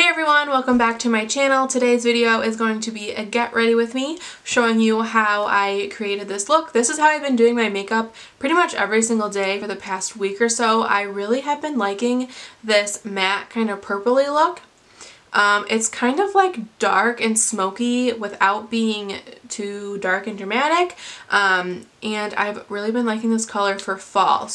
Hey everyone, welcome back to my channel. Today's video is going to be a get ready with me, showing you how I created this look. This is how I've been doing my makeup pretty much every single day for the past week or so. I really have been liking this matte kind of purpley look. It's kind of like dark and smoky without being too dark and dramatic, and I've really been liking this color for fall.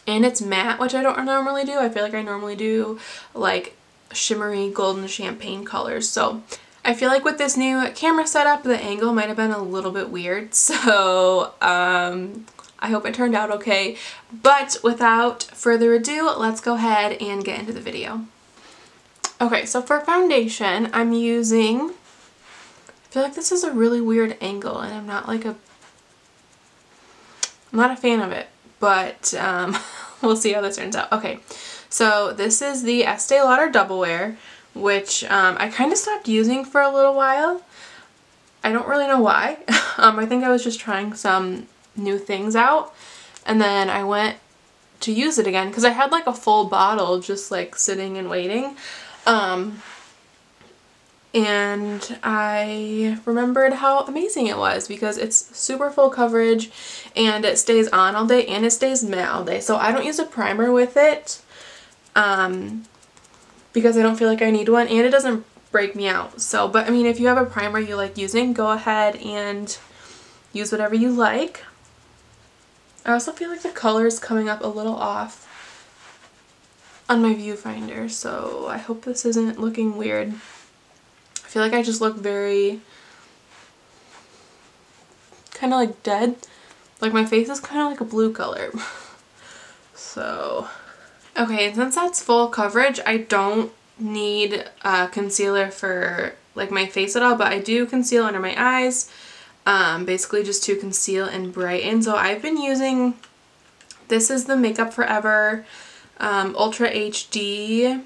And it's matte, which I don't normally do. I feel like I normally do like shimmery golden champagne colors. So I feel like with this new camera setup, the angle might have been a little bit weird. So I hope it turned out okay. But without further ado, let's go ahead and get into the video. Okay, so for foundation, I'm using, I feel like this is a really weird angle and I'm not a fan of it, but we'll see how this turns out. Okay, so this is the Estee Lauder Double Wear, which I kind of stopped using for a little while. I don't really know why. I think I was just trying some new things out, and then I went to use it again because I had like a full bottle just like sitting and waiting. And I remembered how amazing it was because it's super full coverage and it stays on all day and it stays matte all day. So I don't use a primer with it because I don't feel like I need one, and it doesn't break me out. So, but I mean, if you have a primer you like using, go ahead and use whatever you like. I also feel like the color is coming up a little off on my viewfinder, so I hope this isn't looking weird. I feel like I just look very kind of like dead. Like my face is kind of like a blue color. So, okay, and since that's full coverage, I don't need concealer for like my face at all, but I do conceal under my eyes, basically just to conceal and brighten. So I've been using, this is the Makeup Forever Ultra HD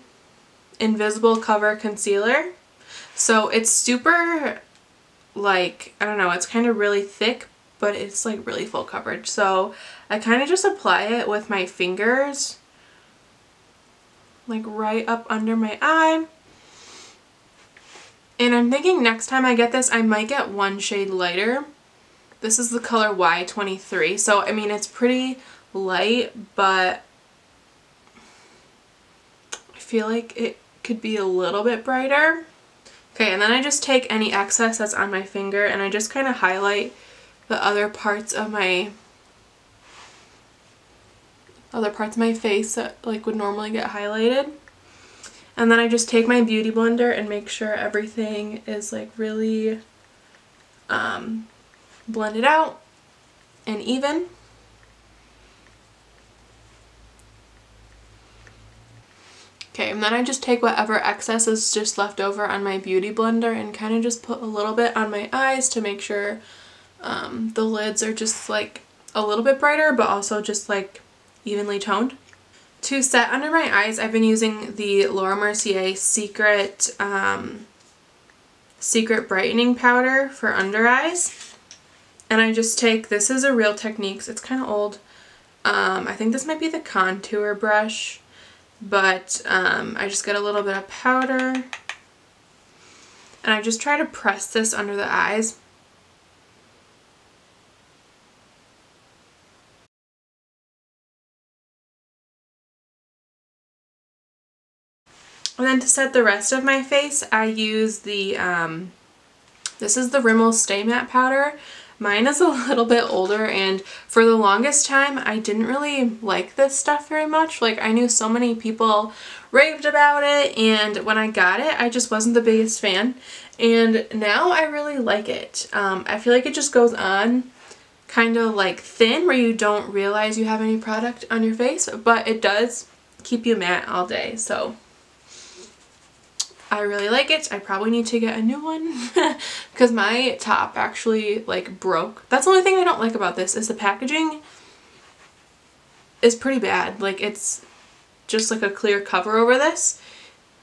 Invisible Cover Concealer. So it's super, like, I don't know, it's kind of really thick, but it's like really full coverage. So I kind of just apply it with my fingers, like right up under my eye. And I'm thinking next time I get this, I might get one shade lighter. This is the color Y23. So, I mean, it's pretty light, but I feel like it could be a little bit brighter. Okay, and then I just take any excess that's on my finger and I just kind of highlight the other parts of my face that like would normally get highlighted. And then I just take my beauty blender and make sure everything is like really blended out and even. Okay, and then I just take whatever excess is just left over on my beauty blender and kind of just put a little bit on my eyes to make sure the lids are just like a little bit brighter, but also just like evenly toned. To set under my eyes, I've been using the Laura Mercier Secret Brightening Powder for under eyes. And I just take, this is a Real Techniques, it's kind of old. I think this might be the contour brush. But I just get a little bit of powder and I just try to press this under the eyes. And then to set the rest of my face, I use the, this is the Rimmel Stay Matte Powder. Mine is a little bit older, and for the longest time I didn't really like this stuff very much. Like, I knew so many people raved about it, and when I got it I just wasn't the biggest fan, and now I really like it. I feel like it just goes on kind of like thin where you don't realize you have any product on your face, but it does keep you matte all day. So I really like it. I probably need to get a new one because my top actually like broke. That's the only thing I don't like about this, is the packaging is pretty bad. Like, it's just like a clear cover over this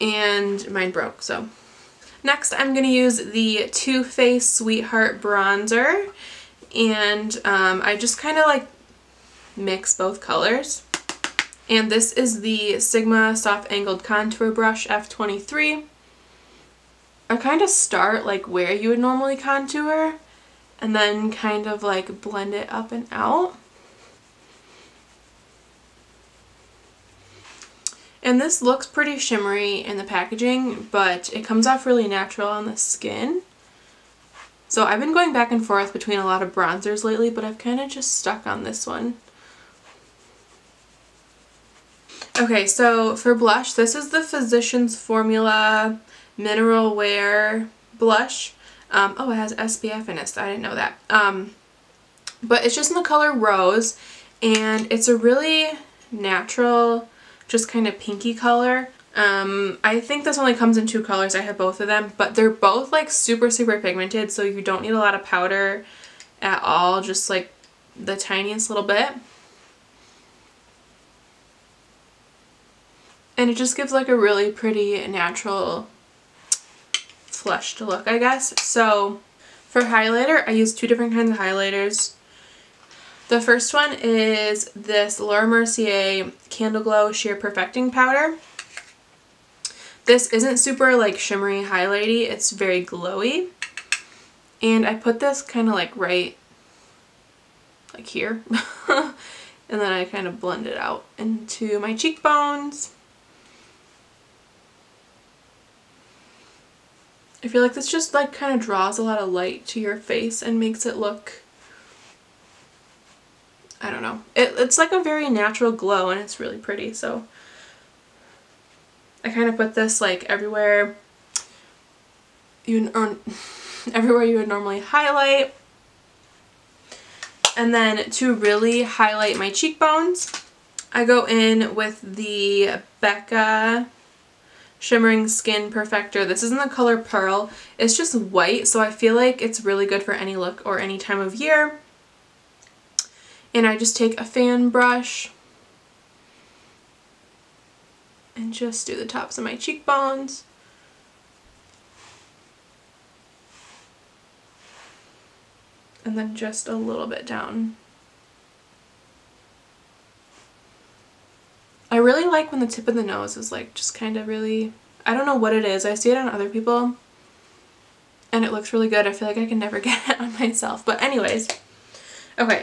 and mine broke. So next I'm going to use the Too Faced Sweetheart Bronzer, and I just kind of like mix both colors. And this is the Sigma Soft Angled Contour Brush F23. I kind of start like where you would normally contour and then kind of like blend it up and out. And this looks pretty shimmery in the packaging, but it comes off really natural on the skin. So I've been going back and forth between a lot of bronzers lately, but I've kind of just stuck on this one. Okay, so for blush, this is the Physicians Formula Mineral Wear Blush. Oh, it has SPF in it, so I didn't know that. But it's just in the color Rose, and it's a really natural, just kind of pinky color. I think this only comes in 2 colors. I have both of them, but they're both like super pigmented, so you don't need a lot of powder at all, just like the tiniest little bit. And it just gives like a really pretty natural flushed look, I guess. So for highlighter, I use 2 different kinds of highlighters. The first one is this Laura Mercier Candle Glow Sheer Perfecting Powder. This isn't super like shimmery highlighty, it's very glowy. And I put this kind of like right like here. And then I kind of blend it out into my cheekbones. I feel like this just like kind of draws a lot of light to your face and makes it look, I don't know. It's like a very natural glow and it's really pretty, so I kind of put this like everywhere everywhere you would normally highlight. And then to really highlight my cheekbones, I go in with the Becca Shimmering Skin Perfector. This is in the color Pearl. It's just white, so I feel like it's really good for any look or any time of year. And I just take a fan brush and just do the tops of my cheekbones. And then just a little bit down. I really like when the tip of the nose is like just kind of really, I don't know what it is. I see it on other people and it looks really good. I feel like I can never get it on myself. But anyways, okay.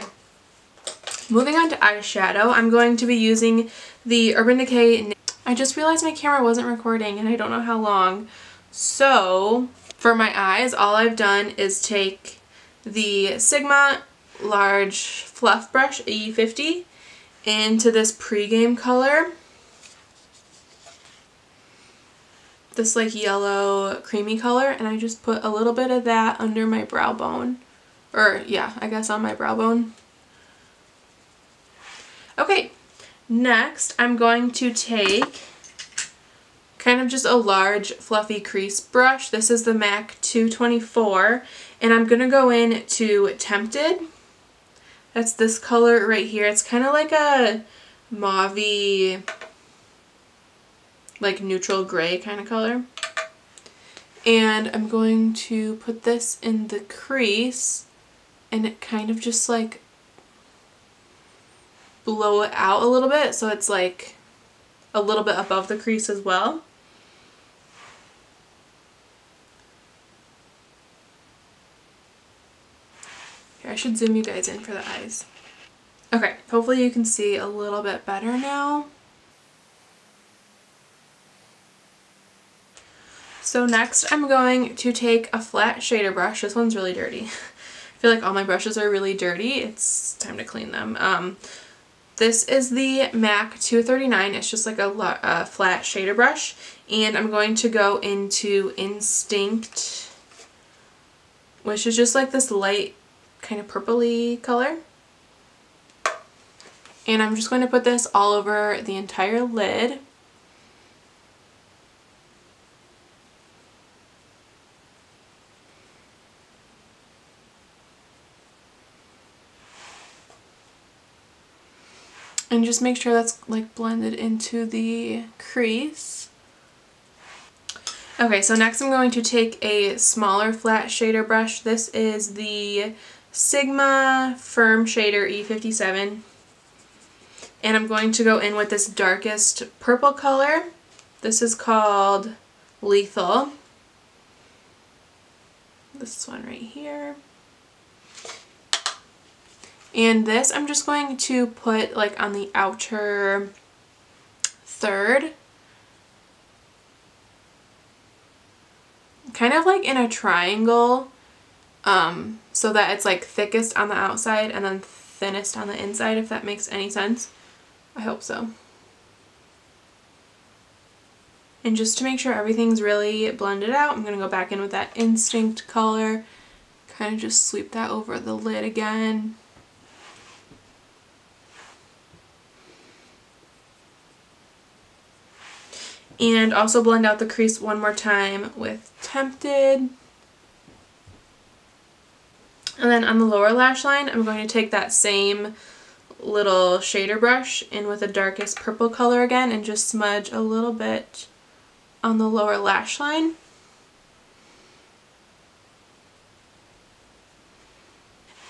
Moving on to eyeshadow, I'm going to be using the Urban Decay. I just realized my camera wasn't recording and I don't know how long. So for my eyes, all I've done is take the Sigma Large Fluff Brush E50 into this pregame color. This like yellow creamy color, and I just put a little bit of that under my brow bone. Or yeah, I guess on my brow bone. Okay, next I'm going to take kind of just a large fluffy crease brush. This is the MAC 224, and I'm going to go in to Tempted. That's this color right here. It's kind of like a mauve-y, like neutral gray kind of color. And I'm going to put this in the crease and it kind of just like blow it out a little bit so it's like a little bit above the crease as well. Here, I should zoom you guys in for the eyes. Okay, hopefully you can see a little bit better now. So next I'm going to take a flat shader brush. This one's really dirty. I feel like all my brushes are really dirty. It's time to clean them. This is the MAC 239. It's just like a flat shader brush. And I'm going to go into Instinct, which is just like this light kind of purpley color. And I'm just going to put this all over the entire lid. And just make sure that's like blended into the crease. Okay, so next I'm going to take a smaller flat shader brush. This is the Sigma Firm Shader E57. And I'm going to go in with this darkest purple color. This is called Lethal. This one right here. And this I'm just going to put like on the outer third. Kind of like in a triangle, so that it's like thickest on the outside and then thinnest on the inside, if that makes any sense. I hope so. And just to make sure everything's really blended out, I'm going to go back in with that Instinct color. Kind of just sweep that over the lid again. And also blend out the crease one more time with Tempted. And then on the lower lash line, I'm going to take that same little shader brush in with the darkest purple color again and just smudge a little bit on the lower lash line.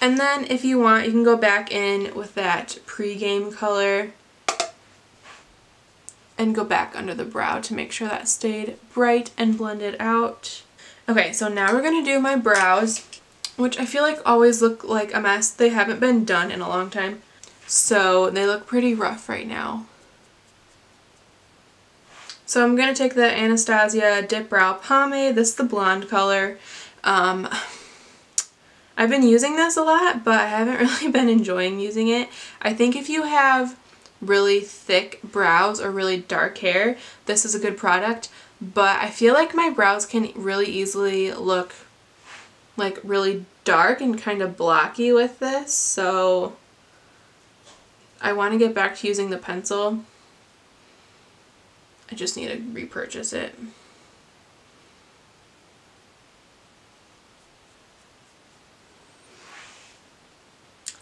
And then if you want, you can go back in with that Pregame color and go back under the brow to make sure that stayed bright and blended out. Okay, so now we're going to do my brows, which I feel like always look like a mess. They haven't been done in a long time, so they look pretty rough right now. So I'm going to take the Anastasia Dip Brow Pomade. This is the blonde color. I've been using this a lot, but I haven't really been enjoying using it. I think if you have really thick brows or really dark hair, this is a good product, but I feel like my brows can really easily look like really dark and kind of blocky with this, so I want to get back to using the pencil. I just need to repurchase it.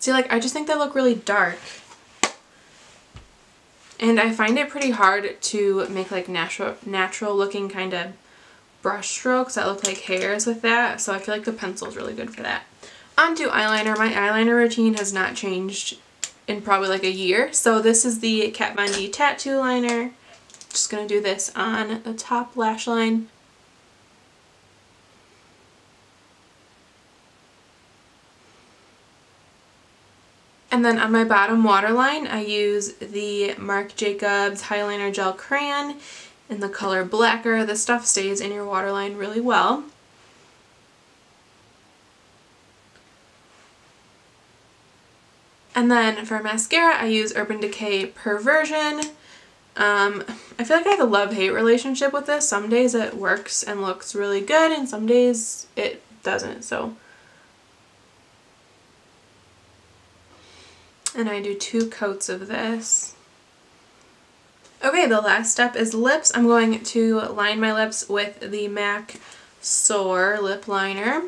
See, like, I just think they look really dark. And I find it pretty hard to make like natural looking kind of brush strokes that look like hairs with that, so I feel like the pencil is really good for that. On to eyeliner. My eyeliner routine has not changed in probably like a year, so this is the Kat Von D Tattoo Liner. Just going to do this on the top lash line. And then on my bottom waterline, I use the Marc Jacobs Highliner Gel Crayon in the color Blacker. This stuff stays in your waterline really well. And then for mascara, I use Urban Decay Perversion. I feel like I have a love-hate relationship with this. Some days it works and looks really good, and some days it doesn't, so. And I do 2 coats of this. Okay, the last step is lips. I'm going to line my lips with the MAC Soar lip liner.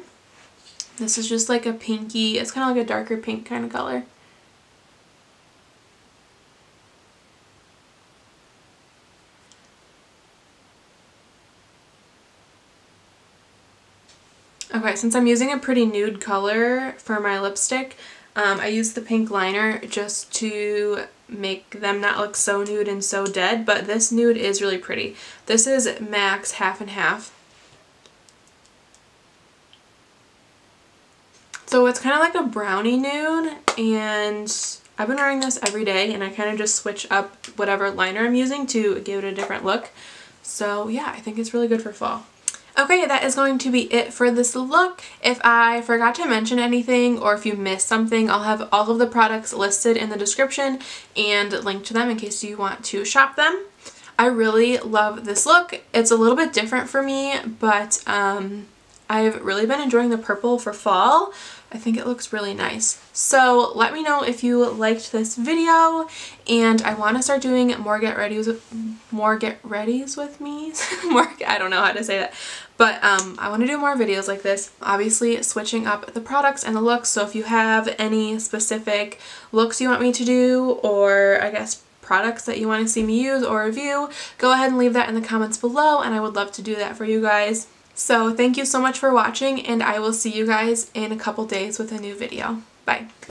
This is just like a pinky, it's kind of like a darker pink kind of color. Okay, since I'm using a pretty nude color for my lipstick, I use the pink liner just to make them not look so nude and so dead, but this nude is really pretty. This is MAC's Half and Half. So it's kind of like a brownie nude, and I've been wearing this every day, and I kind of just switch up whatever liner I'm using to give it a different look. So yeah, I think it's really good for fall. Okay, that is going to be it for this look. If I forgot to mention anything or if you missed something, I'll have all of the products listed in the description and link to them in case you want to shop them. I really love this look. It's a little bit different for me, but I've really been enjoying the purple for fall. I think it looks really nice. So let me know if you liked this video, and I want to start doing more get readies with me. I don't know how to say that, but I want to do more videos like this, obviously switching up the products and the looks. So if you have any specific looks you want me to do, or I guess products that you want to see me use or review, go ahead and leave that in the comments below, and I would love to do that for you guys. So thank you so much for watching, and I will see you guys in a couple days with a new video. Bye.